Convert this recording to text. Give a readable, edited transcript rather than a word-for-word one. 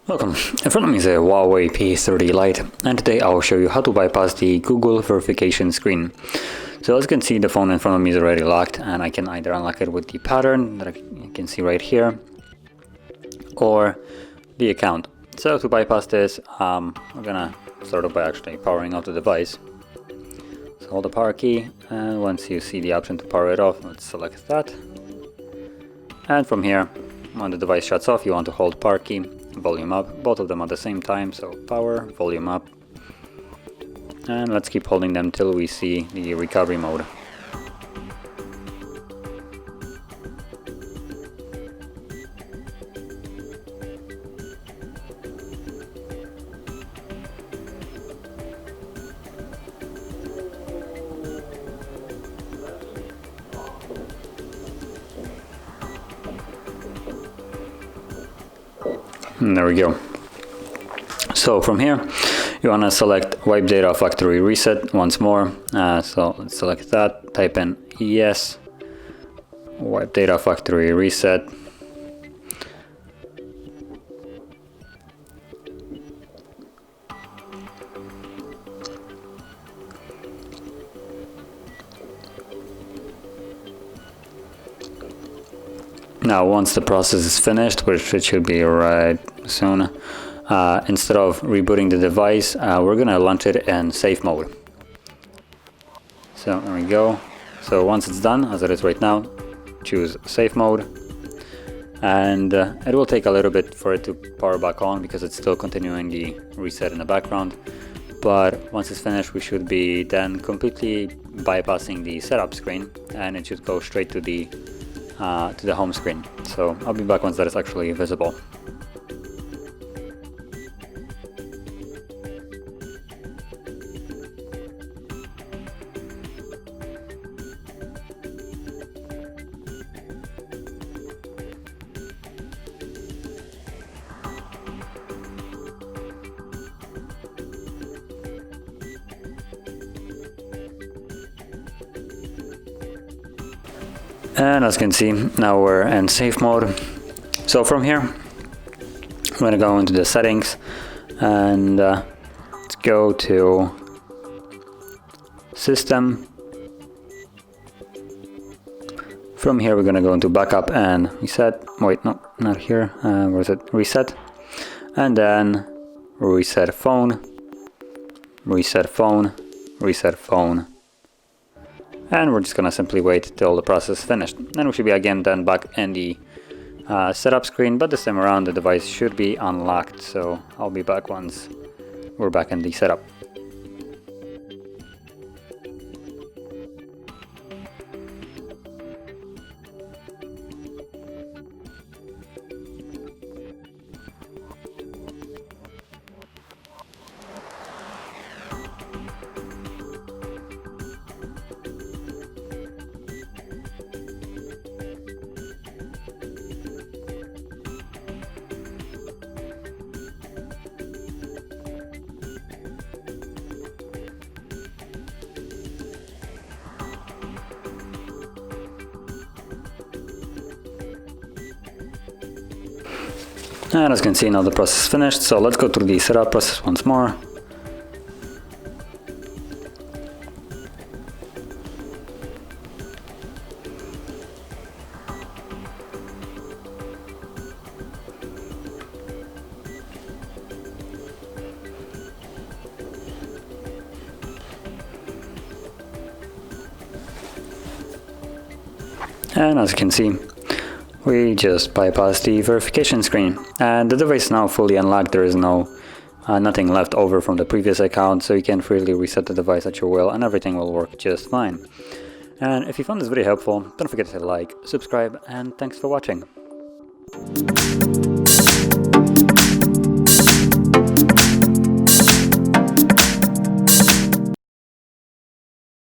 Welcome, in front of me is a HUAWEI P30 Lite, and today I'll show you how to bypass the Google verification screen. So as you can see, the phone in front of me is already locked, and I can either unlock it with the pattern that you can see right here, or the account. So to bypass this, I'm gonna start off by actually powering off the device. So hold the power key, and once you see the option to power it off, let's select that. And from here, when the device shuts off, you want to hold power key, volume up, both of them at the same time, so power, volume up, and let's keep holding them till we see the recovery mode. And there we go. So from here, you want to select Wipe Data Factory Reset once more. So let's select that, type in yes, Wipe Data Factory Reset. Now once the process is finished, which it should be right soon, instead of rebooting the device, we're gonna launch it in safe mode. So there we go. So once it's done, as it is right now, choose safe mode, and it will take a little bit for it to power back on because it's still continuing the reset in the background. But once it's finished, we should be then completely bypassing the setup screen, and it should go straight to the home screen. So I'll be back once that is actually visible. And as you can see, now we're in safe mode. So from here, I'm going to go into the settings, and let's go to System. From here, we're going to go into Backup and Reset. Wait, no, not here. Where is it? Reset. And then Reset Phone, Reset Phone, Reset Phone. And we're just gonna simply wait till the process is finished. Then we should be again then back in the setup screen, but this time around the device should be unlocked. So I'll be back once we're back in the setup. And as you can see, now the process is finished, so let's go through the setup process once more. And as you can see, we just bypassed the verification screen, and the device is now fully unlocked. There is nothing left over from the previous account, so you can freely reset the device at your will, and everything will work just fine. And if you found this video helpful, don't forget to like, subscribe, and thanks for watching.